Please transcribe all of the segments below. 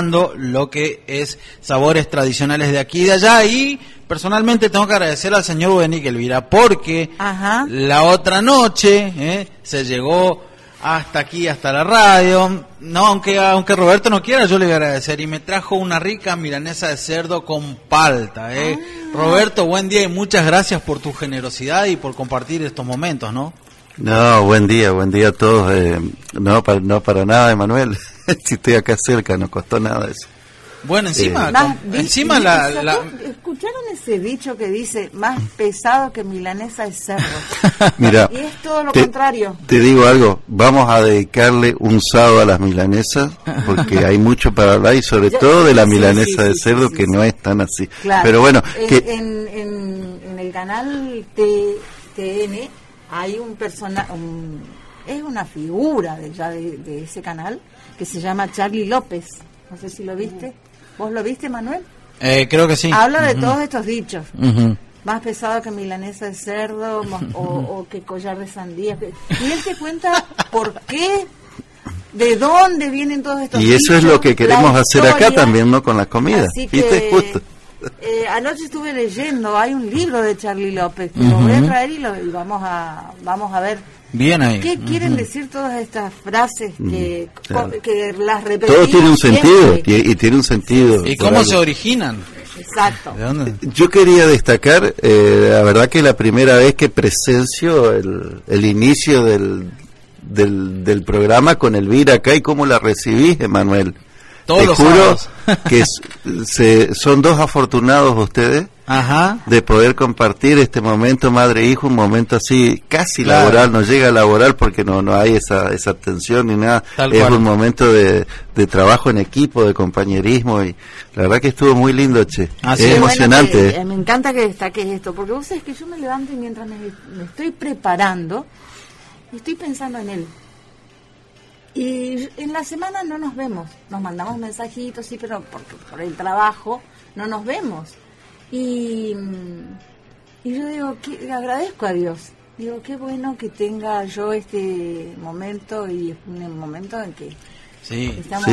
lo que es sabores tradicionales de aquí y de allá, y personalmente tengo que agradecer al señor Benique Elvira porque la otra noche se llegó hasta aquí, hasta la radio, no, aunque Roberto no quiera, yo le voy a agradecer, y me trajo una rica milanesa de cerdo con palta. Roberto, buen día y muchas gracias por tu generosidad y por compartir estos momentos, ¿no? No, buen día a todos. No para nada, Emanuel. Si estoy acá cerca, no costó nada eso. Bueno, encima ¿escucharon ese dicho que dice más pesado que milanesa de cerdo? Mira, y es todo lo contrario. Te digo algo, vamos a dedicarle un sábado a las milanesas, porque hay mucho para hablar, y sobre todo de la milanesa de cerdo, que no es tan así. Claro. Pero bueno, en el canal TN hay un personaje, es una figura de ese canal, que se llama Charlie López. No sé si lo viste. ¿Vos lo viste, Manuel? Creo que sí. Habla de todos estos dichos. Más pesado que milanesa de cerdo, o que collar de sandía. Y él te cuenta por qué, de dónde vienen todos estos dichos. Y eso es lo que queremos hacer acá también, ¿no? Con la comida. ¿Viste? Justo. Anoche estuve leyendo, hay un libro de Charlie López, que lo voy a traer y vamos a ver. Bien ahí. ¿Qué quieren decir todas estas frases que las repetimos? Todo tiene un sentido, y tiene un sentido. ¿Y cómo se originan? Exacto. ¿De dónde? Yo quería destacar, la verdad que la primera vez que presencio el inicio del programa con Elvira acá, y cómo la recibí, Emanuel. Te juro que son dos afortunados ustedes de poder compartir este momento madre-hijo, un momento así casi laboral, no llega a laboral porque no hay esa tensión ni nada. Es un momento de trabajo en equipo, de compañerismo, y la verdad que estuvo muy lindo, che. Es emocionante. Bueno, me encanta que destaques esto, porque vos sabés que yo me levanto y mientras me estoy preparando, estoy pensando en él. Y en la semana no nos vemos, nos mandamos mensajitos, sí, pero por el trabajo no nos vemos. Y yo digo, agradezco a Dios. Digo, qué bueno que tenga yo este momento, y un momento en que estamos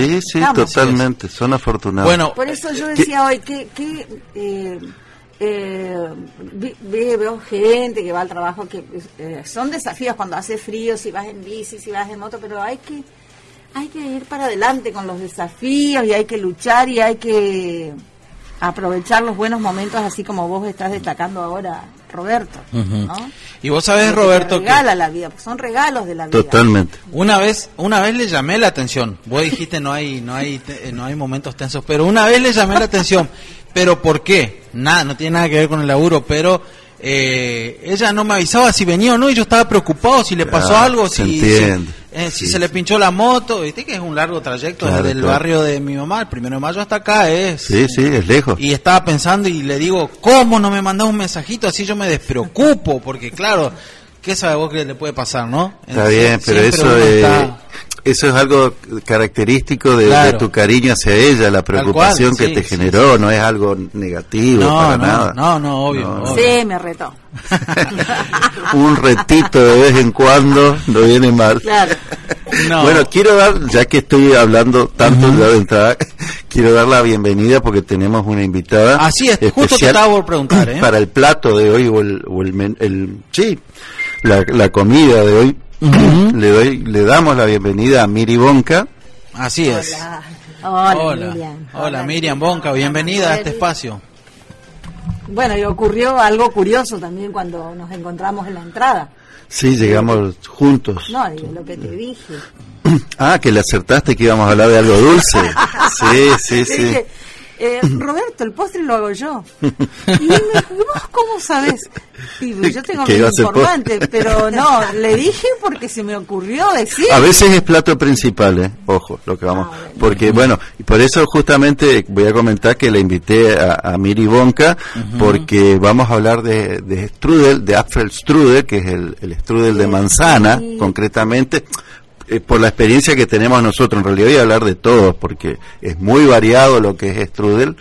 totalmente, son afortunados. Bueno, por eso yo decía hoy veo gente que va al trabajo, que son desafíos cuando hace frío, si vas en bici, si vas en moto, pero hay que ir para adelante con los desafíos, y hay que luchar, y hay que aprovechar los buenos momentos, así como vos estás destacando ahora, Roberto, ¿no? Y vos sabés, Roberto, regala la vida, son regalos de la vida. Totalmente. Una vez le llamé la atención. Vos dijiste no hay momentos tensos, pero una vez le llamé la atención. ¿Pero por qué? Nada, no tiene nada que ver con el laburo, pero ella no me avisaba si venía o no, y yo estaba preocupado si le pasó algo, si se le pinchó la moto. Viste que es un largo trayecto desde el barrio de mi mamá, el 1 de Mayo hasta acá es lejos. Y estaba pensando y le digo, ¿cómo no me mandás un mensajito? Así yo me despreocupo, porque claro, ¿qué sabe vos que le puede pasar, no? Está bien, pero eso es algo característico de tu cariño hacia ella, la preocupación que te generó, no es algo negativo para nada. No, obvio. Sí, me retó. Un retito de vez en cuando no viene mal. Claro. No. Bueno, quiero dar, ya que estoy hablando tanto ya de entrada, quiero dar la bienvenida porque tenemos una invitada. Así es, justo te estaba por preguntar, para el plato de hoy la comida de hoy. Le damos la bienvenida a Miri Bonca. Así es. Hola, Miriam. Hola, Miriam Bonca, bienvenida a este espacio. Bueno, y ocurrió algo curioso también cuando nos encontramos en la entrada. Sí, llegamos juntos. No, lo que te dije. Que le acertaste que íbamos a hablar de algo dulce. Sí. Dije, Roberto, el postre lo hago yo. Y me dijo, ¿vos cómo sabés? Y yo tengo mi informante, pero no, le dije porque se me ocurrió decir. A veces es plato principal, ojo, lo que vamos. Porque bueno, y por eso justamente voy a comentar que le invité a Miri Bonca, porque vamos a hablar de strudel, de Apfelstrudel, que es el strudel de manzana, concretamente. Por la experiencia que tenemos nosotros, en realidad voy a hablar de todos, porque es muy variado lo que es strudel,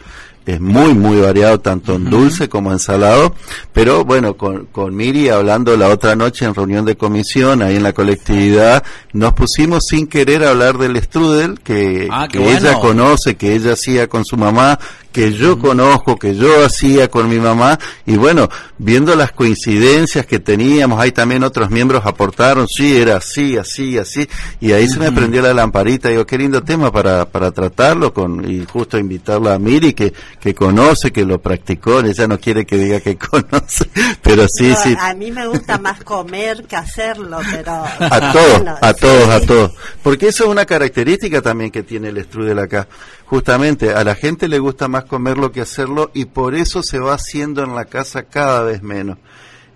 es muy muy variado, tanto en dulce como en salado, pero bueno, con Miri hablando la otra noche en reunión de comisión, ahí en la colectividad, nos pusimos sin querer a hablar del strudel, que bueno, ella conoce, que ella hacía con su mamá, que yo conozco, que yo hacía con mi mamá, y bueno, viendo las coincidencias que teníamos, ahí también otros miembros aportaron, sí, era así, así, así, y ahí se me prendió la lamparita, digo, qué lindo tema para tratarlo, y justo invitarla a Miri, que conoce, que lo practicó, ella no quiere que diga que conoce, pero sí, no, sí. A mí me gusta más comer que hacerlo, pero... A todos, porque eso es una característica también que tiene el strudel acá. Justamente, a la gente le gusta más comerlo que hacerlo, y por eso se va haciendo en la casa cada vez menos.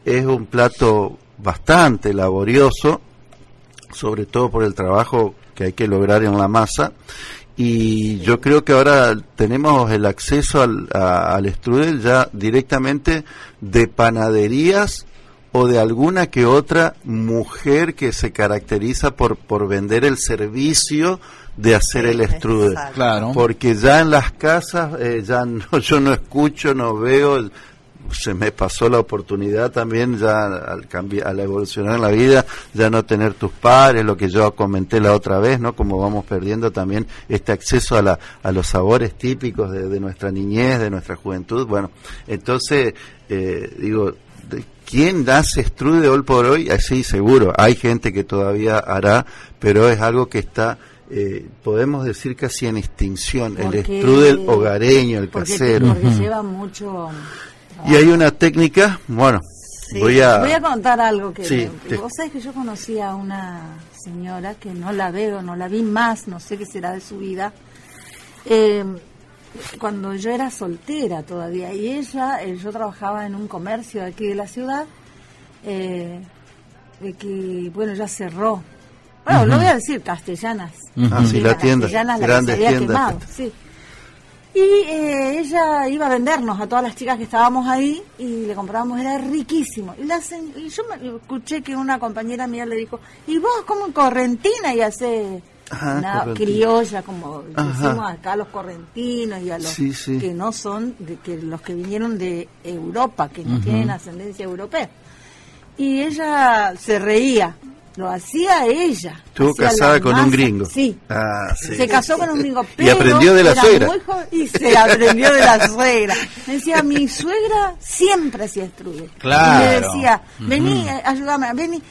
Es un plato bastante laborioso, sobre todo por el trabajo que hay que lograr en la masa, y yo creo que ahora tenemos el acceso al strudel ya directamente de panaderías o de alguna que otra mujer que se caracteriza por vender el servicio de hacer el strudel. Claro. Porque ya en las casas ya no, yo no escucho, no veo, se me pasó la oportunidad también ya al evolucionar en la vida, ya no tener tus padres, lo que yo comenté la otra vez, ¿no? Como vamos perdiendo también este acceso a los sabores típicos de nuestra niñez, de nuestra juventud. Bueno, entonces digo, ¿quién hace strudel hoy por hoy? Sí, seguro, hay gente que todavía hará, pero es algo que está, podemos decir casi en extinción, el strudel hogareño, el casero. Porque lleva mucho... Y hay una técnica, bueno, sí, voy a contar algo que... Vos sabés que yo conocí a una señora que no la veo, no la vi más, no sé qué será de su vida, cuando yo era soltera todavía, y ella, yo trabajaba en un comercio aquí de la ciudad, que, bueno, ya cerró. Bueno, lo voy a decir, Castellanas. Sí, la tienda, Castellanas, grandes la que se había tiendas. quemado, sí. Y ella iba a vendernos a todas las chicas que estábamos ahí y le comprábamos, era riquísimo. Y yo escuché que una compañera mía le dijo, ¿y vos como correntina? Y hace una criolla, como decimos acá los correntinos y a los que no son, que los que vinieron de Europa, que no tienen ascendencia europea. Y ella se reía. Lo hacía ella. Estuvo casada con un gringo. Sí. Sí. Se casó con un gringo. Pero y aprendió de la suegra. Y se aprendió de la suegra. Me decía, mi suegra siempre hacía strudel. Claro. Y me decía, vení, ayúdame, vení.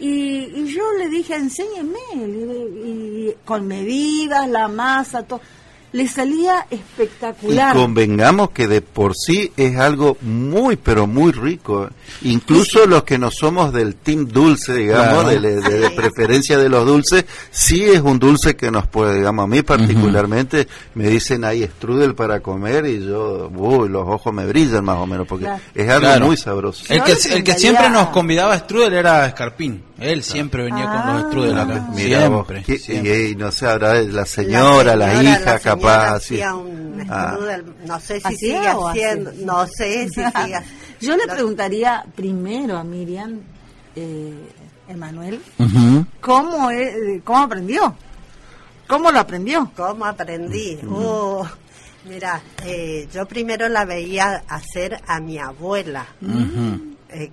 Y yo le dije, enséñeme. Y con medidas, la masa, todo. Le salía espectacular. Y convengamos que de por sí es algo muy, pero muy rico. Incluso los que no somos del team dulce, digamos, de preferencia de los dulces, sí es un dulce que nos puede, digamos, a mí particularmente me dicen hay strudel para comer y yo, los ojos me brillan más o menos, porque es algo muy sabroso. El que siempre nos convidaba a strudel era Escarpín. Él siempre venía con los strudel acá. Mira siempre. Y no sé, ahora la señora, la hija, capaz. Hacía un strudel, no sé si sigue haciendo, no sé si sigue. Yo le preguntaría primero a Miriam, Emanuel, ¿cómo aprendió? ¿Cómo lo aprendió? ¿Cómo aprendí? Mira, yo primero la veía hacer a mi abuela,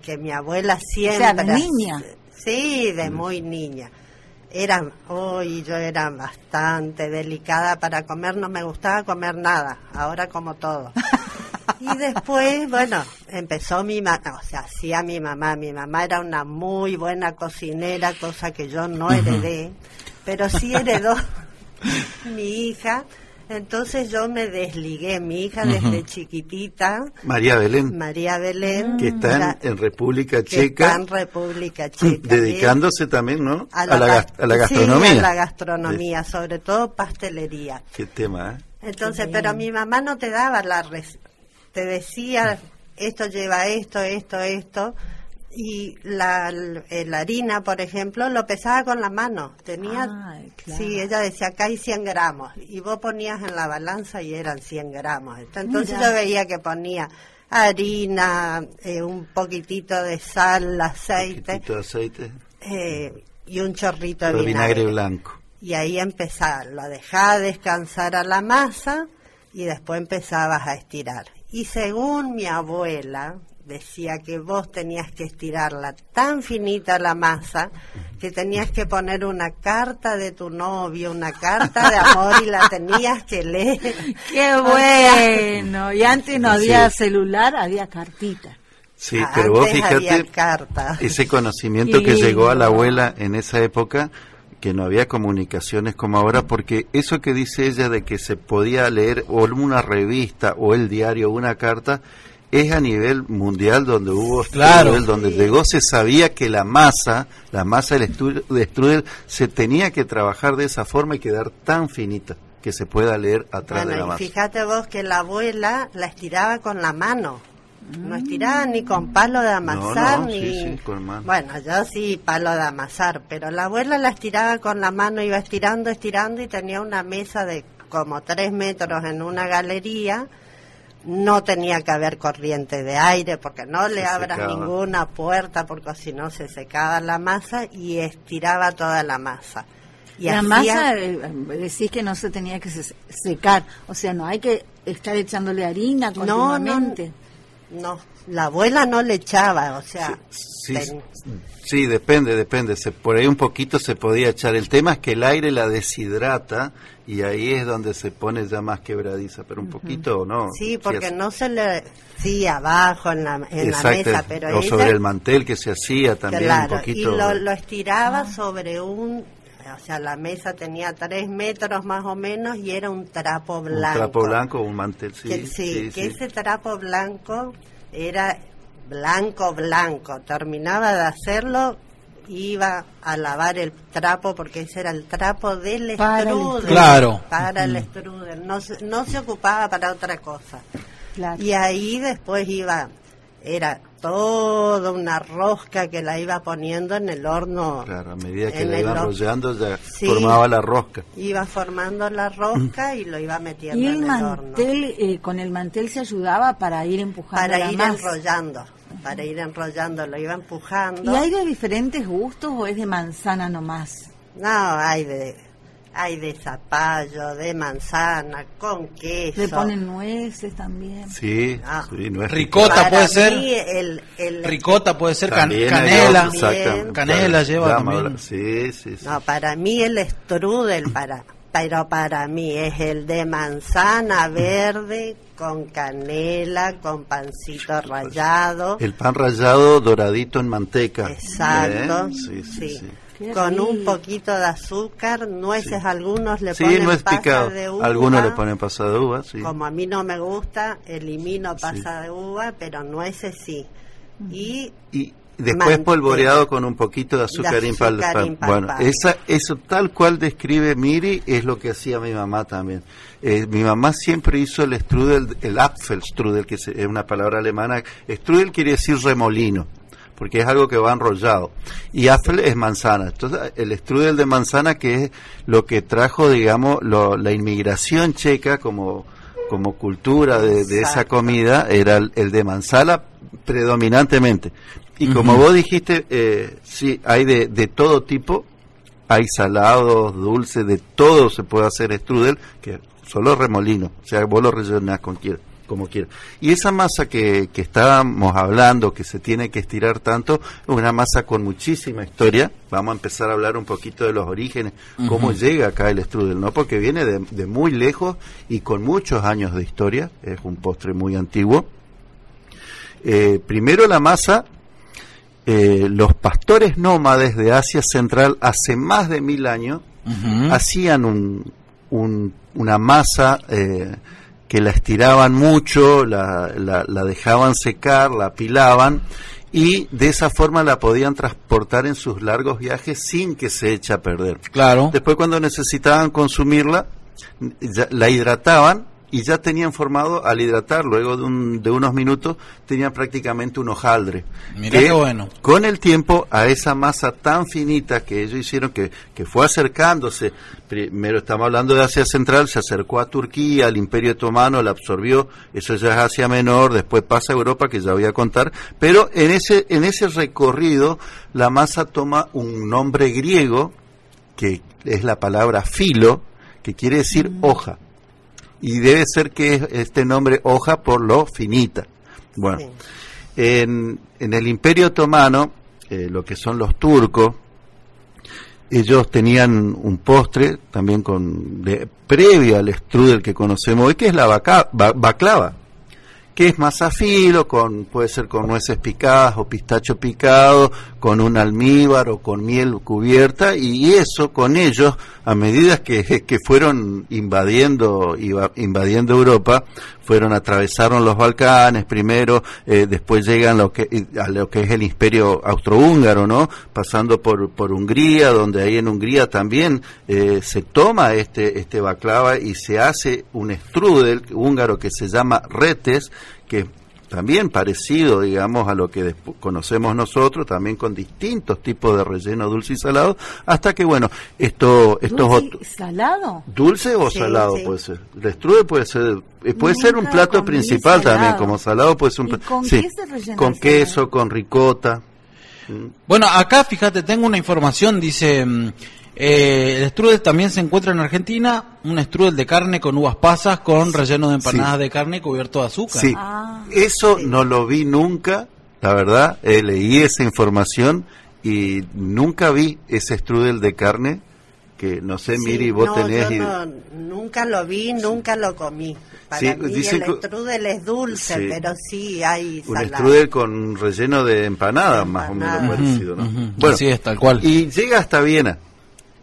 que mi abuela siempre... O sea, de niña. Sí, de muy niña. Yo era bastante delicada para comer, no me gustaba comer nada, ahora como todo. Y después, bueno, empezó hacía mi mamá era una muy buena cocinera, cosa que yo no heredé, pero sí heredó mi hija. Entonces yo me desligué, mi hija desde chiquitita. María Belén. Que está en República Checa. Dedicándose también, ¿no? A la gastronomía. Sí, a la gastronomía, sobre todo pastelería. Qué tema, Entonces, pero mi mamá no te daba te decía, esto lleva esto. Y la harina, por ejemplo, lo pesaba con la mano. Sí, ella decía, acá hay 100 gramos. Y vos ponías en la balanza y eran 100 gramos. Entonces yo veía que ponía harina, un poquitito de sal, aceite. Y un chorrito de vinagre blanco. Y ahí empezaba, lo dejaba descansar a la masa. y después empezabas a estirar. Y según mi abuela, decía que vos tenías que estirarla tan finita la masa que tenías que poner una carta de tu novio, una carta de amor y la tenías que leer. ¡Qué bueno! Y antes no había celular, había cartita. Sí, pero vos fíjate ese conocimiento que llegó a la abuela en esa época, que no había comunicaciones como ahora, porque eso que dice ella de que se podía leer o una revista o el diario o una carta, es a nivel mundial donde hubo strudel, donde llegó, se sabía que la masa del strudel se tenía que trabajar de esa forma y quedar tan finita que se pueda leer atrás de la masa. Fíjate vos que la abuela la estiraba con la mano, no estiraba ni con palo de amasar, sí, con mano. Bueno, yo sí palo de amasar, pero la abuela la estiraba con la mano, iba estirando y tenía una mesa de como 3 metros en una galería. No tenía que haber corriente de aire porque no le abras ninguna puerta porque si no se secaba la masa y estiraba toda la masa. Y la masa, decís que no se tenía que secar, o sea, no hay que estar echándole harina continuamente. No, la abuela no le echaba, o sea... Sí, depende, por ahí un poquito se podía echar. El tema es que el aire la deshidrata y ahí es donde se pone ya más quebradiza, pero un poquito no. Sí, porque no se le... Sí, abajo en la mesa, pero o sobre el mantel que se hacía también un poquito. Y lo estiraba sobre un... O sea, la mesa tenía 3 metros más o menos y era un trapo blanco. Un trapo blanco o un mantel, sí. Ese trapo blanco era blanco. Terminaba de hacerlo, iba a lavar el trapo porque ese era el trapo del strudel. Para el strudel. No se ocupaba para otra cosa. Claro. Y ahí después era toda una rosca que la iba poniendo en el horno. Claro, a medida que la iba enrollando ya formaba la rosca. Iba formando la rosca y lo iba metiendo en el horno. ¿Y con el mantel se ayudaba para ir empujando para ir enrollando, lo iba empujando. ¿Y hay de diferentes gustos o es de manzana nomás? No, hay de zapallo, de manzana, con queso. ¿Le ponen nueces también? Sí, nueces. Ricota puede ser. Ricota puede ser, canela. Canela lleva también. Sí. No, para mí el strudel, pero para mí es el de manzana verde con canela, con pancito rallado. El pan rallado doradito en manteca. Exacto. Sí. Con un poquito de azúcar, nueces, algunos le ponen pasas de uva. Algunos le ponen pasas de uva, sí. Como a mí no me gusta, elimino pasas de uva, pero nueces sí. Y después polvoreado con un poquito de azúcar impalpable. Bueno, eso tal cual describe Miri es lo que hacía mi mamá también. Mi mamá siempre hizo el strudel, el Apfelstrudel, que es una palabra alemana. Strudel quiere decir remolino, porque es algo que va enrollado. Y Apfel es manzana. Entonces, el strudel de manzana, que es lo que trajo, digamos, la inmigración checa como cultura de esa comida, era el de manzana predominantemente. Y como vos dijiste, sí, hay de todo tipo, hay salados, dulces, de todo se puede hacer strudel, que solo remolino, o sea, vos lo rellenás como quieras. Y esa masa que estábamos hablando, que se tiene que estirar tanto, es una masa con muchísima historia. Vamos a empezar a hablar un poquito de los orígenes, cómo llega acá el strudel, ¿no? Porque viene de muy lejos y con muchos años de historia, es un postre muy antiguo. Primero la masa, los pastores nómades de Asia Central hace más de 1000 años hacían una masa que la estiraban mucho, la dejaban secar, la apilaban y de esa forma la podían transportar en sus largos viajes sin que se eche a perder. Claro. Después, cuando necesitaban consumirla, la hidrataban y ya tenían formado, al hidratar, luego de unos minutos, tenían prácticamente un hojaldre. Mirá qué bueno. Con el tiempo, a esa masa tan finita que ellos hicieron, que fue acercándose, primero estamos hablando de Asia Central, se acercó a Turquía, al Imperio Otomano, la absorbió, eso ya es Asia Menor, después pasa a Europa, que ya voy a contar, pero en ese recorrido, la masa toma un nombre griego, que es la palabra filo, que quiere decir hoja. y debe ser que es este nombre hoja por lo finita. Bueno, sí. En el Imperio Otomano, lo que son los turcos, ellos tenían un postre también previo al strudel que conocemos hoy, que es la baklava, que es masa filo, puede ser con nueces picadas o pistacho picado, con un almíbar o con miel cubierta, y eso con ellos, a medida que fueron invadiendo Europa, atravesaron los Balcanes primero, después llegan a lo que es el Imperio Austrohúngaro, ¿no? Pasando por Hungría, donde ahí en Hungría también se toma este baklava y se hace un strudel húngaro que se llama retes, que también parecido, digamos, a lo que conocemos nosotros, también con distintos tipos de relleno dulce y salado, hasta que, bueno, ¿Salado? Dulce o salado, sí. Puede ser. El strudel puede ser un plato principal salado. También, como salado puede ser un plato. ¿Con qué se rellena? Con queso, con ricota. Bueno, acá, fíjate, tengo una información, dice... el strudel también se encuentra en Argentina, un strudel de carne con uvas pasas con relleno de empanadas de carne cubierto de azúcar. Sí, eso no lo vi nunca, la verdad, leí esa información y nunca vi ese strudel de carne, que no sé, Miri, vos tenés... nunca lo vi, nunca lo comí. Para mí el strudel es dulce, pero sí hay salado. Un strudel con relleno de empanadas, más o menos parecido, ¿no? Bueno, así es, tal cual. Y llega hasta Viena.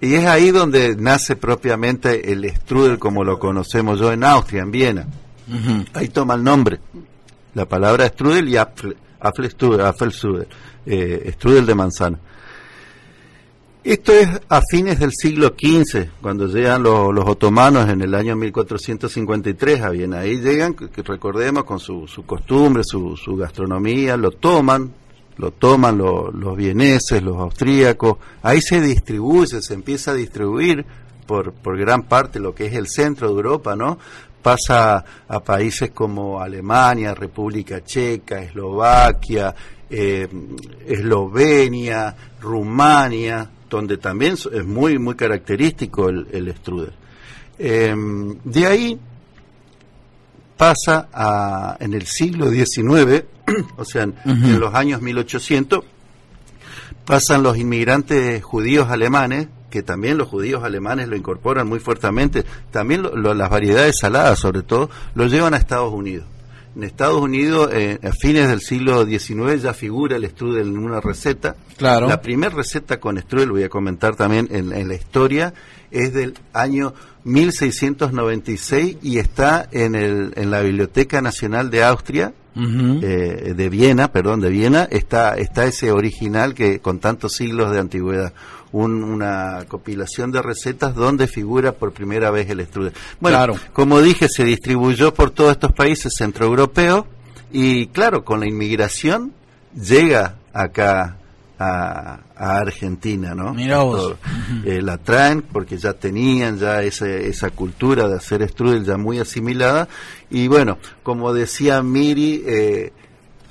Y es ahí donde nace propiamente el strudel como lo conocemos yo en Austria, en Viena. Ahí toma el nombre. La palabra strudel y Apfelstrudel, strudel de manzana. Esto es a fines del siglo XV, cuando llegan los otomanos en el año 1453 a Viena. Ahí llegan, que recordemos, con su costumbre, su gastronomía, lo toman los vieneses, los austríacos, ahí se empieza a distribuir por gran parte lo que es el centro de Europa, ¿no? Pasa a países como Alemania, República Checa, Eslovaquia, Eslovenia, Rumania, donde también es muy, muy característico el strudel. De ahí pasa en el siglo XIX, o sea, en los años 1800, pasan los inmigrantes judíos alemanes, que también los judíos alemanes lo incorporan muy fuertemente, también las variedades saladas sobre todo, lo llevan a Estados Unidos. En Estados Unidos, a fines del siglo XIX, ya figura el strudel en una receta. Claro. La primera receta con strudel, voy a comentar también en la historia, es del año 1696 y está en la Biblioteca Nacional de Austria, de Viena, está ese original que con tantos siglos de antigüedad, una compilación de recetas donde figura por primera vez el strudel. Bueno, claro. Como dije, se distribuyó por todos estos países centroeuropeos y claro, con la inmigración llega acá a Argentina, ¿no? Mirá vos. La traen porque ya tenían esa cultura de hacer strudel ya muy asimilada y bueno, como decía Miri,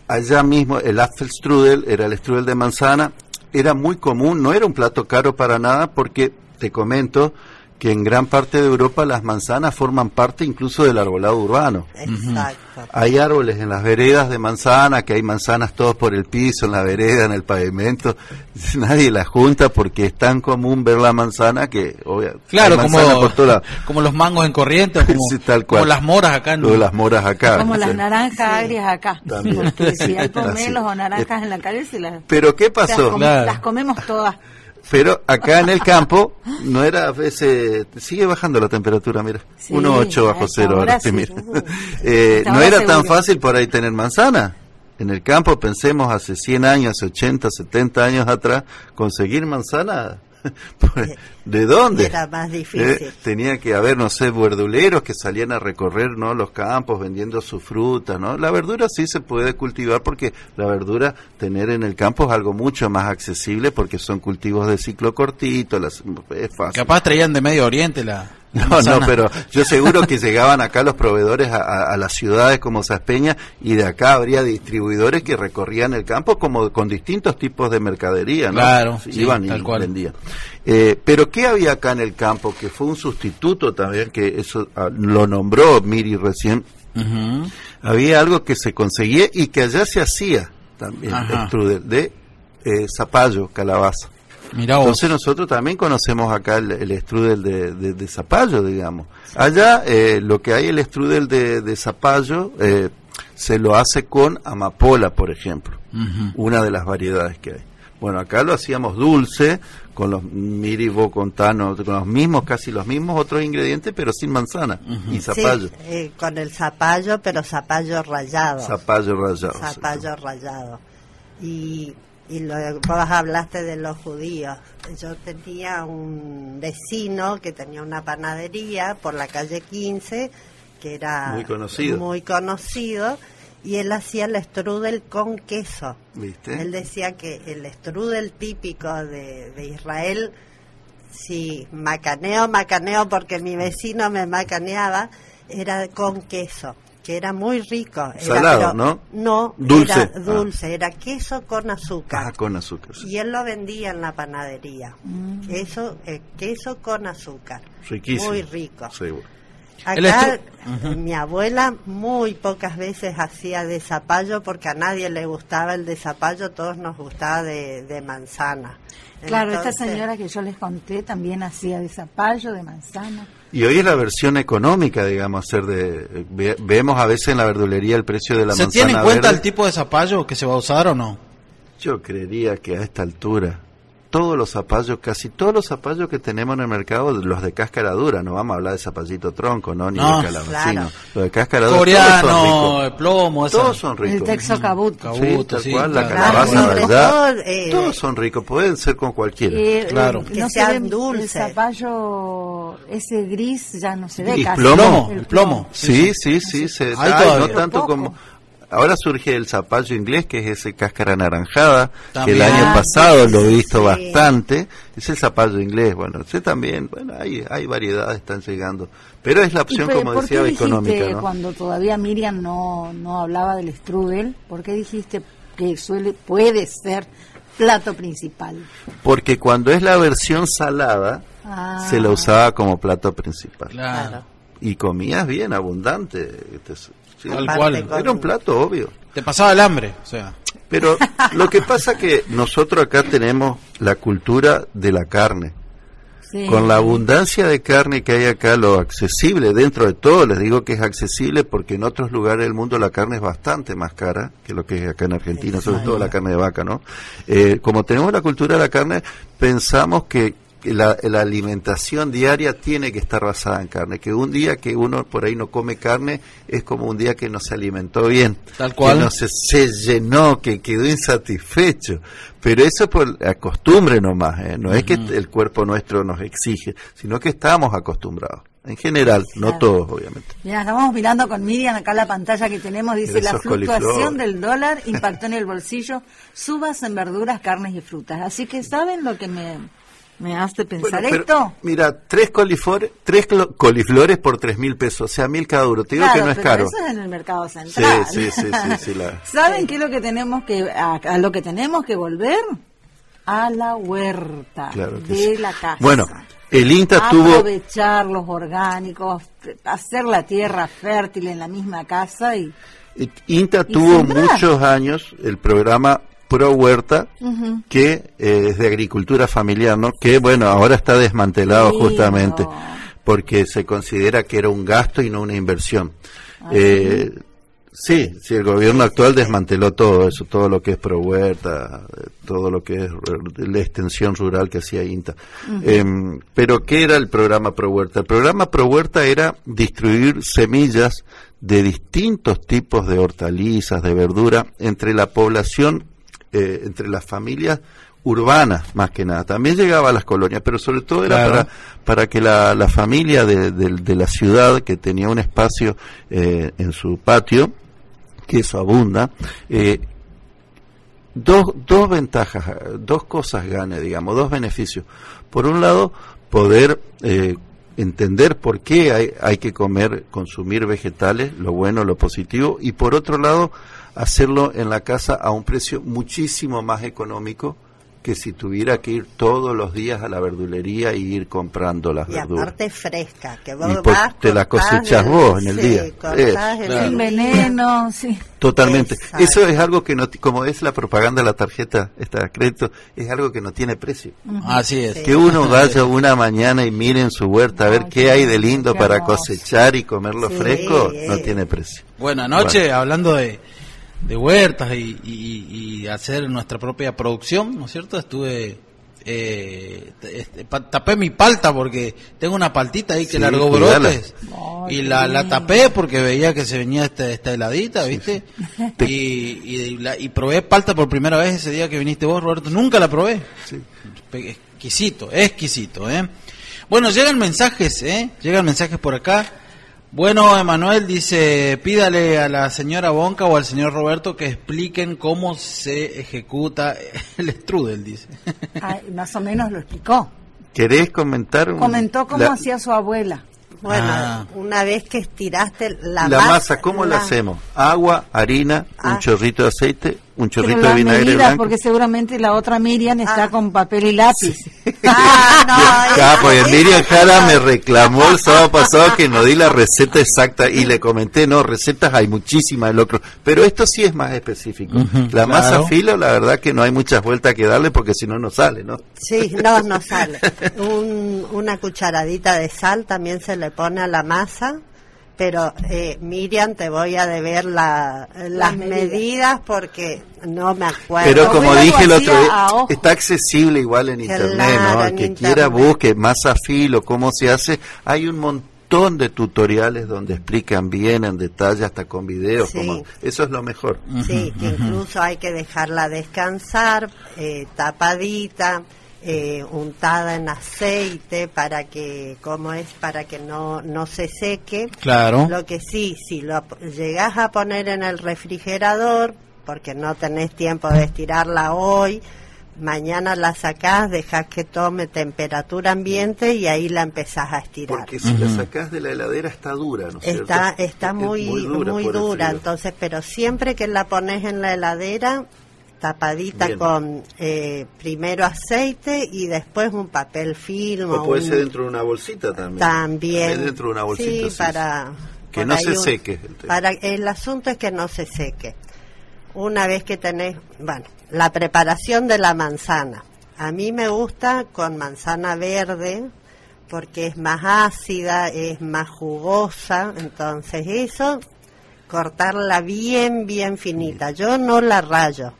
allá mismo el Apfelstrudel era el strudel de manzana, era muy común, no era un plato caro para nada porque te comento que en gran parte de Europa las manzanas forman parte incluso del arbolado urbano. Exacto. Hay árboles en las veredas de manzana, que hay manzanas todos por el piso, en la vereda, en el pavimento. Nadie las junta porque es tan común ver la manzana que... Claro, como los mangos en Corrientes, sí, tal cual. Como las moras acá. ¿No? Las moras acá. Como las naranjas agrias acá. También. Porque si hay pomelos o naranjas en la calle, ¿Pero qué pasó? Las comemos todas. Pero acá en el campo no era a veces, sigue bajando la temperatura, mira, 1,8 bajo cero ahora, sí, mira. No era tan fácil por ahí tener manzana. En el campo, pensemos hace 100 años, hace 80, 70 años atrás, conseguir manzana, ¿de dónde? Era más difícil. Tenía que haber, no sé, verduleros que salían a recorrer, ¿no?, los campos vendiendo su fruta, ¿no? La verdura sí se puede cultivar porque la verdura tener en el campo es algo mucho más accesible porque son cultivos de ciclo cortito, es fácil. Capaz traían de Medio Oriente No, pero yo seguro que llegaban acá los proveedores a las ciudades como Saspeña, y de acá habría distribuidores que recorrían el campo como con distintos tipos de mercadería, ¿no? Claro, iban y vendían. Pero ¿qué había acá en el campo? Que fue un sustituto también, que eso lo nombró Miri recién. Uh-huh. Había algo que se conseguía y que allá se hacía también, strudel de zapallo, calabaza. Mirá vos. Entonces nosotros también conocemos acá el strudel de zapallo, digamos. Allá lo que hay, el strudel de zapallo, se lo hace con amapola, por ejemplo, una de las variedades que hay. Bueno, acá lo hacíamos dulce, con los miribo, contano, con los mismos, casi los mismos otros ingredientes, pero sin manzana y zapallo. Sí, con el zapallo, pero zapallo rallado. Zapallo rallado. Zapallo rallado. Y vos hablaste de los judíos. Yo tenía un vecino que tenía una panadería por la calle 15, que era muy conocido, y él hacía el strudel con queso. ¿Viste? Él decía que el strudel típico de Israel, sí, macaneo porque mi vecino me macaneaba, era con queso, que era muy rico. Salado, ¿no? No, dulce. Era dulce, era queso con azúcar. Con azúcar. Sí. Y él lo vendía en la panadería. Queso con azúcar. Riquísimo. Muy rico. Seguro. Acá mi abuela muy pocas veces hacía de zapallo, porque a nadie le gustaba el de zapallo, todos nos gustaba de manzana. Claro, esta señora que yo les conté también hacía de zapallo, de manzana. Y hoy es la versión económica, digamos, vemos a veces en la verdulería el precio de la manzana. ¿Se tiene en cuenta verde? el tipo de zapallo que se va a usar o no? Yo creería que a esta altura casi todos los zapallos que tenemos en el mercado, los de cáscara dura, no vamos a hablar de zapallito tronco, no, ni de calabacino, claro. Los de cáscara dura, coreano, el plomo, todos son ricos. El texo cabuto. Sí, tal cual, la calabaza rallada, todos son ricos, pueden ser con cualquiera. Claro. Que no sean dulces. El zapallo ese gris ya no se ve ¿Y casi. el plomo? Sí, se da, no tanto como... Ahora surge el zapallo inglés, que es ese cáscara anaranjada, también. Que el año pasado lo he visto bastante. Es el zapallo inglés, bueno, ese también, bueno, hay variedades, están llegando. Pero es la opción, como decía, económica, ¿no? Cuando todavía Miriam no hablaba del strudel, ¿por qué dijiste que puede ser plato principal? Porque cuando es la versión salada, se la usaba como plato principal. Claro. Y comías bien, abundante. Sí, tal cual. Era un plato obvio. Te pasaba el hambre, o sea. Pero lo que pasa que nosotros acá tenemos la cultura de la carne. Sí. Con la abundancia de carne que hay acá, lo accesible, dentro de todo, les digo que es accesible porque en otros lugares del mundo la carne es bastante más cara que lo que es acá en Argentina, sobre todo la carne de vaca, ¿no? Como tenemos la cultura de la carne, pensamos que la alimentación diaria tiene que estar basada en carne, que un día que uno por ahí no come carne es como un día que no se alimentó bien, tal cual, que no se llenó, que quedó insatisfecho, pero eso es por la costumbre nomás, no es que el cuerpo nuestro nos exige, sino que estamos acostumbrados. En general, no todos, obviamente. Mira, estamos mirando con Miriam acá la pantalla que tenemos, dice: la fluctuación del dólar impactó en el bolsillo, subas en verduras, carnes y frutas. Así que, ¿saben lo que me hace pensar esto? Mira, tres coliflores por 3.000 pesos, o sea, 1.000 cada uno. Te digo que no es caro. Eso es en el mercado central. Sí. ¿Saben qué es lo que tenemos a lo que tenemos que volver? A la huerta la casa. Bueno, el INTA aprovechar los orgánicos, hacer la tierra fértil en la misma casa INTA tuvo muchos años el programa Pro Huerta, que es de agricultura familiar, ¿no? Que, bueno, ahora está desmantelado justamente, porque se considera que era un gasto y no una inversión. Sí, el gobierno actual desmanteló todo eso, todo lo que es Pro Huerta, todo lo que es la extensión rural que hacía INTA. Pero, ¿qué era el programa Pro Huerta? El programa Pro Huerta era distribuir semillas de distintos tipos de hortalizas, de verdura, entre la población, entre las familias urbanas, más que nada. También llegaba a las colonias, pero sobre todo era para que la familia de la ciudad, que tenía un espacio en su patio, que eso abunda, dos ventajas, dos cosas gane, digamos, dos beneficios. Por un lado, poder entender por qué hay que consumir vegetales, lo bueno, lo positivo, y por otro lado, hacerlo en la casa a un precio muchísimo más económico que si tuviera que ir todos los días a la verdulería y ir comprando las verduras. Y aparte fresca, que vos te la cosechas vos en el día. Sin veneno, sí. Totalmente. Exacto. Eso es algo que no, como es la propaganda de la tarjeta esta de crédito, es algo que no tiene precio. Así es. Que uno vaya una mañana y mire en su huerta a ver qué hay de lindo para cosechar y comerlo fresco, no tiene precio. Bueno, anoche, hablando de huertas y hacer nuestra propia producción, ¿no es cierto? Estuve tapé mi palta porque tengo una paltita ahí que largó brotes y la tapé porque veía que se venía esta heladita, ¿viste? Y probé palta por primera vez ese día que viniste vos, Roberto. Nunca la probé. Sí. Exquisito, ¿eh? Bueno, llegan mensajes por acá. Bueno, Emanuel dice, pídale a la señora Bonca o al señor Roberto que expliquen cómo se ejecuta el strudel, dice. Más o menos lo explicó. ¿Querés comentar? Comentó cómo hacía su abuela. Bueno, una vez que estiraste la masa, ¿cómo la hacemos? Agua, harina, un chorrito de aceite, un chorrito de vinagre medida, blanco. Porque seguramente la otra Miriam está con papel y lápiz. Sí. Pues Miriam Jara me reclamó el sábado pasado que no di la receta exacta y le comenté, no, recetas hay muchísimas del otro, pero esto sí es más específico. La masa filo, la verdad que no hay muchas vueltas que darle porque si no sale, ¿no? Sí, no sale. Una cucharadita de sal también se le pone a la masa. Pero Miriam, te voy a deber las medidas porque no me acuerdo. Pero como dije el otro día, está accesible igual en internet, ¿no? El que quiera busque masa filo, cómo se hace. Hay un montón de tutoriales donde explican bien en detalle, hasta con videos. Sí. Eso es lo mejor. Sí, que incluso hay que dejarla descansar, tapadita. Untada en aceite para que no se seque. Claro. Lo que sí, si lo llegás a poner en el refrigerador porque no tenés tiempo de estirarla hoy, mañana la sacás, dejás que tome temperatura ambiente y ahí la empezás a estirar. Porque si la sacás de la heladera está dura, ¿no es cierto? Está muy dura, entonces, pero siempre que la pones en la heladera tapadita bien, con primero aceite y después un papel film. O puede ser dentro de una bolsita también. También dentro de una bolsita. Sí, para que no se seque. El asunto es que no se seque. Una vez que tenés, la preparación de la manzana. A mí me gusta con manzana verde porque es más ácida, es más jugosa, entonces eso, cortarla bien finita. Yo no la rayo.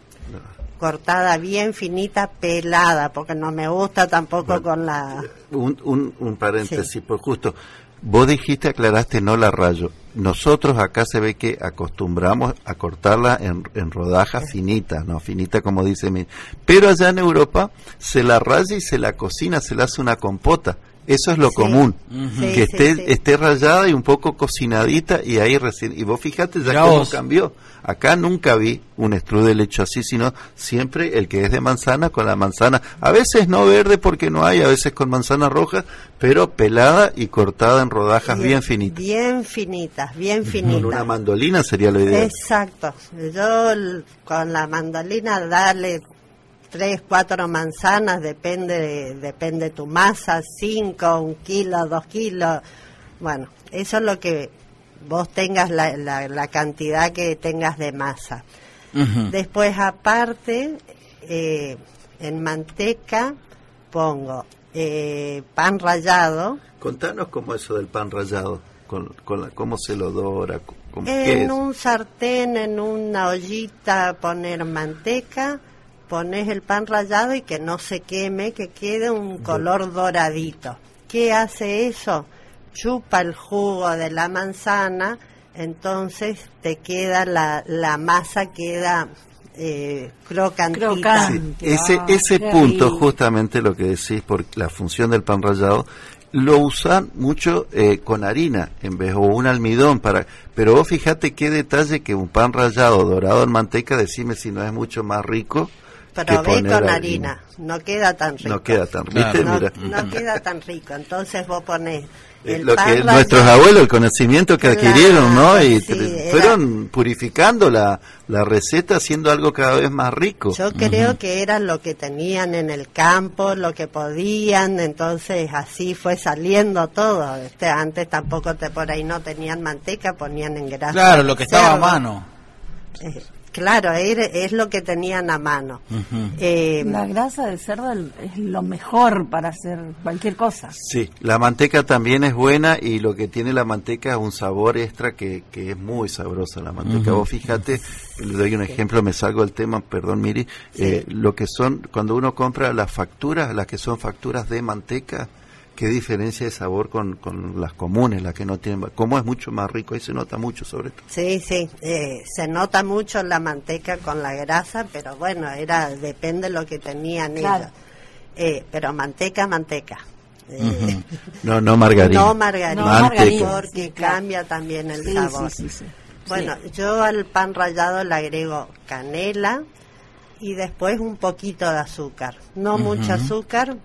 Cortada bien finita, pelada, porque no me gusta tampoco con la... Un paréntesis, por justo, vos dijiste, aclaraste, no la rayo. Nosotros acá se ve que acostumbramos a cortarla en rodajas finitas, ¿no? Finita como dice mi... Pero allá en Europa se la raya y se la cocina, se la hace una compota. Eso es lo común, que esté rallada y un poco cocinadita y ahí recién... Y vos fíjate ya cómo cambió. Acá nunca vi un strudel hecho así, sino siempre el que es de manzana con la manzana. A veces no verde porque no hay, a veces con manzana roja, pero pelada y cortada en rodajas bien finitas. Bien finitas. Con una mandolina sería lo ideal. Exacto. Yo con la mandolina darle 3, 4 manzanas, depende tu masa, 5, 1 kilo, 2 kilos. Bueno, eso es lo que vos tengas, la cantidad que tengas de masa. Después, aparte, en manteca pongo pan rallado. Contanos cómo eso del pan rallado, cómo se lo dora. En un sartén, en una ollita, poner manteca. Pones el pan rallado y que no se queme, que quede un color doradito. ¿Qué hace eso? Chupa el jugo de la manzana, entonces te queda la masa queda crocantita. Sí, ese punto, justamente lo que decís, por la función del pan rallado, lo usan mucho con harina en vez o un almidón pero vos fíjate qué detalle que un pan rallado dorado en manteca, decime si no es mucho más rico. Probé con harina, no queda tan rico. No queda tan rico, no queda tan rico. Entonces vos pones lo que nuestros abuelos, el conocimiento que adquirieron, ¿no? Y fueron purificando la receta, haciendo algo cada vez más rico. Yo creo que era lo que tenían en el campo, lo que podían, entonces así fue saliendo todo. Antes tampoco por ahí no tenían manteca, ponían en grasa. Claro, lo que estaba a mano. Claro, es lo que tenían a mano. La grasa de cerdo es lo mejor para hacer cualquier cosa. Sí, la manteca también es buena y lo que tiene la manteca es un sabor extra que es muy sabrosa la manteca. Vos fíjate, le doy un ejemplo, me salgo del tema, perdón Miri, lo que son, cuando uno compra las facturas, las que son facturas de manteca, qué diferencia de sabor con las comunes, las que no tienen, como es mucho más rico, ahí se nota mucho sobre todo. Sí, se nota mucho la manteca con la grasa, pero bueno, depende de lo que tenían ellos. Pero manteca. No margarina. No margarina, porque cambia también el sabor. Sí. Bueno, yo al pan rallado le agrego canela y después un poquito de azúcar, no mucho azúcar.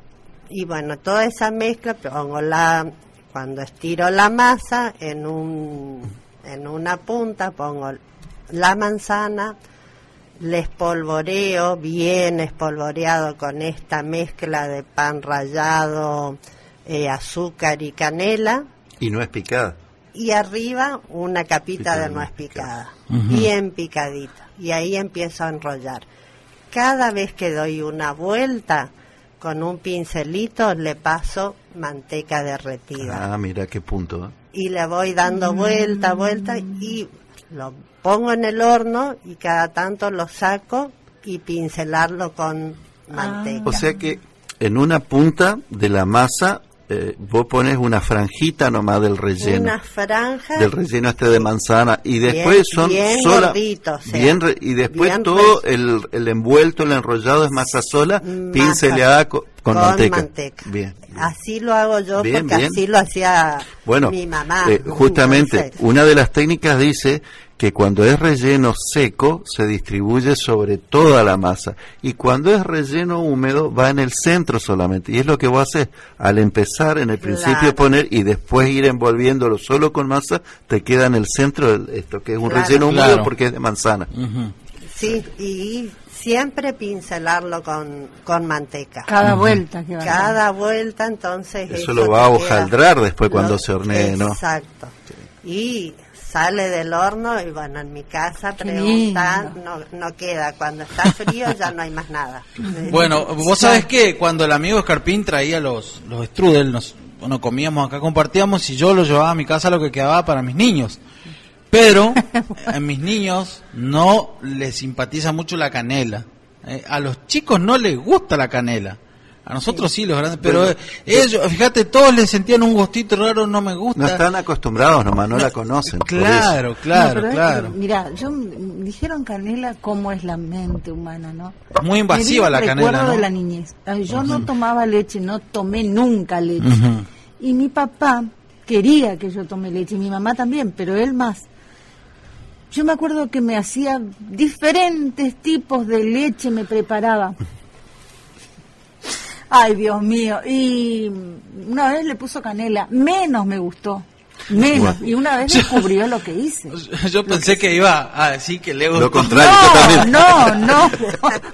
Y bueno, toda esa mezcla pongo cuando estiro la masa en una punta pongo la manzana, le espolvoreo bien espolvoreado con esta mezcla de pan rallado, azúcar y canela. Y nuez picada. Y arriba una capita de nuez picada, bien picadita. Y ahí empiezo a enrollar. Cada vez que doy una vuelta, con un pincelito le paso manteca derretida. Ah, mira qué punto. Y le voy dando vuelta y lo pongo en el horno y cada tanto lo saco y pincelarlo con manteca. O sea que en una punta de la masa vos pones una franjita nomás del relleno. Una franja. Del relleno de manzana. Y después bien gordito, y después todo el envuelto, el enrollado es masa sola, pinceleada con manteca. Bien. Así lo hago yo porque así lo hacía mi mamá. Justamente, entonces, una de las técnicas dice que cuando es relleno seco se distribuye sobre toda la masa y cuando es relleno húmedo va en el centro solamente, y es lo que vos haces al empezar en el principio poner y después ir envolviéndolo solo con masa, te queda en el centro esto que es un relleno húmedo porque es de manzana. Sí, y siempre pincelarlo con manteca. Cada vuelta que va. Cada vuelta, entonces eso lo va a hojaldrar después cuando se hornee, ¿no? Exacto. Y sale del horno y bueno, en mi casa preguntan, no queda. Cuando está frío ya no hay más nada. Bueno, vos sabés que cuando el amigo Escarpín traía los strudel, comíamos acá, compartíamos y yo lo llevaba a mi casa lo que quedaba para mis niños. Pero a mis niños no les simpatiza mucho la canela. A los chicos no les gusta la canela. A nosotros sí, los grandes, pero ellos, fíjate, todos les sentían un gustito raro, no me gusta. No están acostumbrados nomás, no la conocen. Claro. Mira, dijeron canela, cómo es la mente humana, ¿no? Muy invasiva la canela, recuerdo ¿no? de la niñez. Yo no tomaba leche, no tomé nunca leche. Y mi papá quería que yo tome leche, y mi mamá también, pero él más. Yo me acuerdo que me hacía diferentes tipos de leche, me preparaba. Ay, Dios mío. Y una vez le puso canela, menos me gustó. Menos. Y una vez descubrió lo que hice. Yo pensé que iba a decir que le gustó. Lo contrario, no.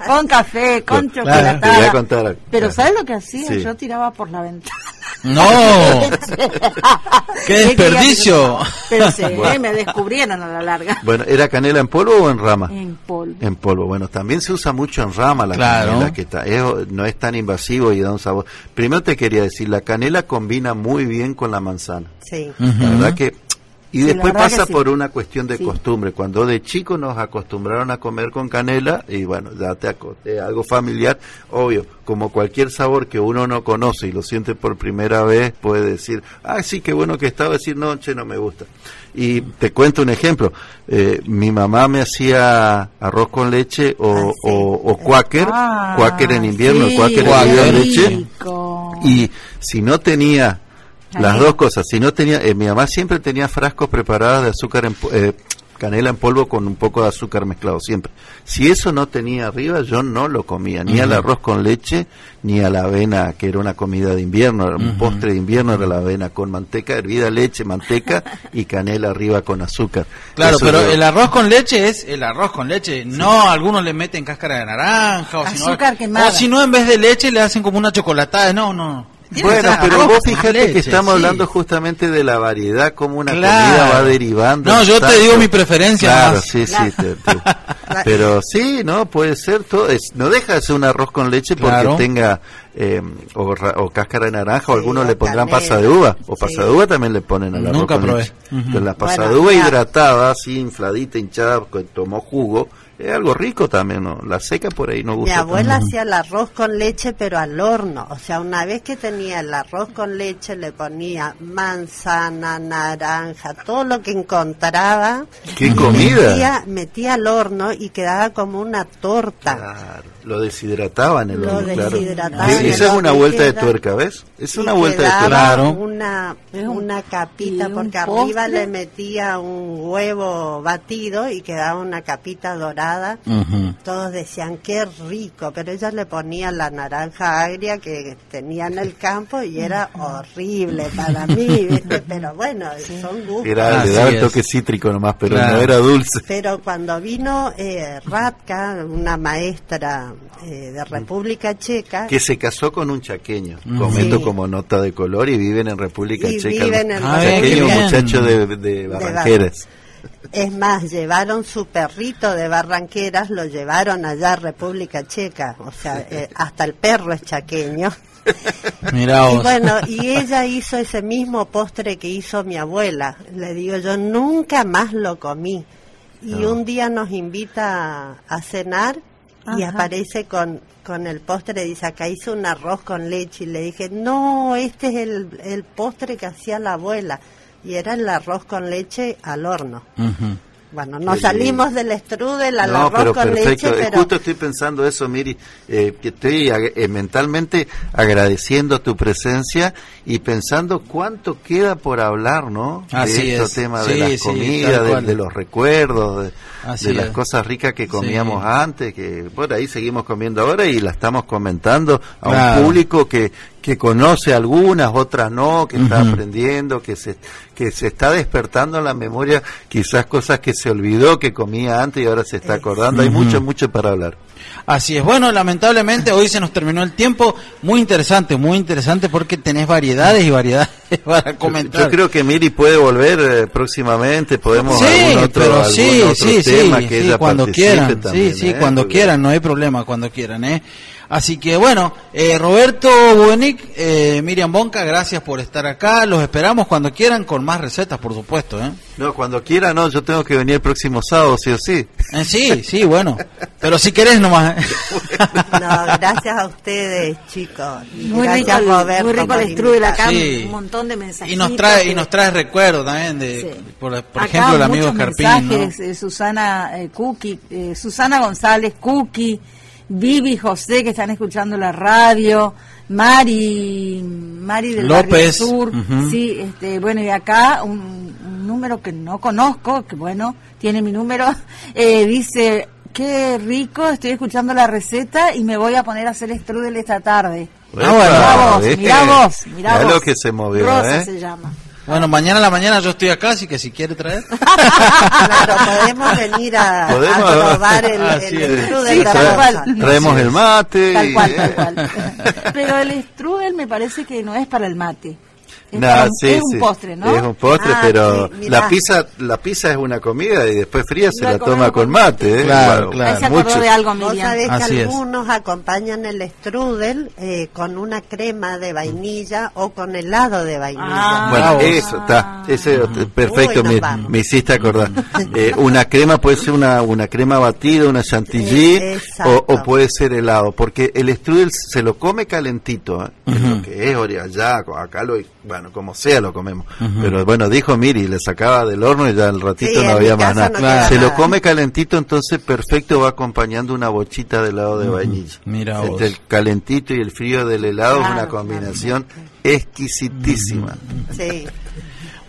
Con café, con chocolatada. Te voy a contar. Pero ¿sabes lo que hacía? Yo tiraba por la ventana. ¡No! ¡Qué desperdicio! Pero me descubrieron a la larga. Bueno, ¿era canela en polvo o en rama? En polvo. En polvo. Bueno, también se usa mucho en rama la canela, que no es tan invasivo y da un sabor. Primero te quería decir, la canela combina muy bien con la manzana. Sí. La verdad que... Y después pasa por una cuestión de costumbre. Cuando de chico nos acostumbraron a comer con canela, y bueno, ya algo familiar, obvio, como cualquier sabor que uno no conoce y lo siente por primera vez, puede decir, sí, qué bueno que estaba, decir, no me gusta. Y te cuento un ejemplo, mi mamá me hacía arroz con leche o cuáquer en invierno, el cuáquer en leche, y si no tenía... Las dos cosas, si no tenía, mi mamá siempre tenía frascos preparados de azúcar canela en polvo con un poco de azúcar mezclado siempre. Si eso no tenía arriba, yo no lo comía, ni al arroz con leche, ni a la avena, que era una comida de invierno, era un postre de invierno, era la avena con manteca, hervida, leche, manteca y canela arriba con azúcar. Claro, eso pero el arroz con leche es el arroz con leche, no, algunos le meten cáscara de naranja, o azúcar quemada. O si no, en vez de leche le hacen como una chocolatada, no. Bueno, pero vos fíjate que estamos hablando justamente de la variedad, como una comida va derivando. No, yo te digo mi preferencia. Claro, más. sí. Pero sí, no, puede ser todo. No deja de ser un arroz con leche porque tenga o cáscara de naranja, o algunos le pondrán pasa de uva. O pasa de uva también le ponen al arroz con leche. Entonces, la pasa de uva hidratada, así infladita, hinchada, que tomó jugo. Es algo rico también, ¿no? La seca por ahí no gusta. Mi abuela hacía el arroz con leche, pero al horno. O sea, una vez que tenía el arroz con leche, le ponía manzana, naranja, todo lo que encontraba. ¿Qué comida? Metía al horno y quedaba como una torta. Claro, lo deshidrataban en el horno, claro. Esa es una vuelta de tuerca, ¿ves? Es una vuelta de tuerca. Claro. Una capita, porque arriba le metía un huevo batido y quedaba una capita dorada. Todos decían qué rico, pero ella le ponía la naranja agria que tenía en el campo y era horrible para mí, ¿viste? Pero bueno, son gustos. Le daba el toque cítrico nomás, pero no era dulce. Pero cuando vino Radka, una maestra de República Checa, que se casó con un chaqueño, comento como nota de color, y viven en República Checa, chaqueño, muchacho de Barranqueras. Es más, llevaron su perrito de Barranqueras, lo llevaron allá a República Checa, o sea, hasta el perro es chaqueño. Mirá vos. Y bueno, y ella hizo ese mismo postre que hizo mi abuela. Le digo, yo nunca más lo comí. Y un día nos invita a cenar y aparece con el postre, dice, acá hice un arroz con leche. Y le dije, no, este es el postre que hacía la abuela. Y era el arroz con leche al horno. Bueno, nos salimos del strudel al arroz con leche, pero... Justo estoy pensando eso, Miri, que estoy mentalmente agradeciendo tu presencia y pensando cuánto queda por hablar, ¿no? Así de estos temas de las comidas, de los recuerdos, de las cosas ricas que comíamos antes, que por ahí seguimos comiendo ahora y la estamos comentando a un público que conoce algunas, otras no, que está aprendiendo, que se está despertando en la memoria, quizás cosas que se olvidó que comía antes y ahora se está acordando. Hay mucho para hablar. Así es. Bueno, lamentablemente hoy se nos terminó el tiempo. Muy interesante porque tenés variedades y variedades para comentar. Yo creo que Miri puede volver próximamente, podemos algún otro tema que ella cuando quieran. También, cuando quieran, no hay problema, cuando quieran, Así que bueno, Roberto Buenic, Miriam Bonca, gracias por estar acá. Los esperamos cuando quieran con más recetas, por supuesto. No, cuando quieran, no, yo tengo que venir el próximo sábado, sí o sí. Sí, bueno, pero si querés nomás. No, gracias a ustedes, chicos. Muy rico, Roberto, muy rico el strudel acá, un montón de mensajes. Y nos trae recuerdos también por ejemplo, el amigo Escarpín, mensajes, Susana Susana González, Cookie, Vivi, José, que están escuchando la radio, Mari del López. Barrio Sur, bueno, y acá un número que no conozco, que bueno, tiene mi número, dice, qué rico, estoy escuchando la receta y me voy a poner a hacer strudel esta tarde. Mirá vos. Lo que se movió, Rosa se llama. Bueno, mañana a la mañana yo estoy acá, así que si quiere traer. Claro, podemos venir a probar el strudel. Traemos el mate. Tal cual. Pero el strudel me parece que no es para el mate. Es un postre, ¿no? Es un postre, pero la pizza es una comida y después fría se la toma con mate, Claro. Se acordó de algo, Miriam. Vos sabés que algunos acompañan el strudel con una crema de vainilla o con helado de vainilla. Bueno, eso está, perfecto, me hiciste acordar. Una crema puede ser una crema batida, una chantilly, o puede ser helado, porque el strudel se lo come calentito, es lo que es allá, acá como sea lo comemos, pero bueno, dijo Miri, le sacaba del horno y ya al ratito no había más nada. Se lo come calentito, entonces perfecto, va acompañando una bochita de helado de vainilla. Mira entre el calentito y el frío del helado es una combinación exquisitísima. Sí.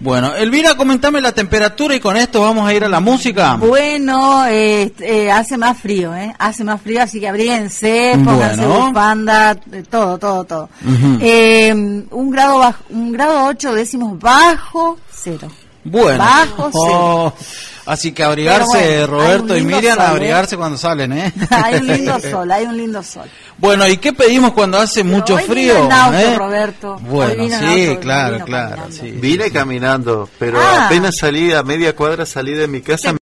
Bueno, Elvira, comentame la temperatura y con esto vamos a ir a la música. Bueno, hace más frío, hace más frío, así que abríguense, pónganse bufanda, todo. Uh-huh. 1 grado 8 décimos bajo cero. Bueno, bajo cero. Así que abrigarse, Roberto y Miriam, sol, abrigarse cuando salen, Hay un lindo sol. Bueno, ¿y qué pedimos cuando hace mucho frío? Vino en auto, Roberto. Bueno, sí, claro. Sí. Vine caminando, pero apenas salí a media cuadra, salí de mi casa.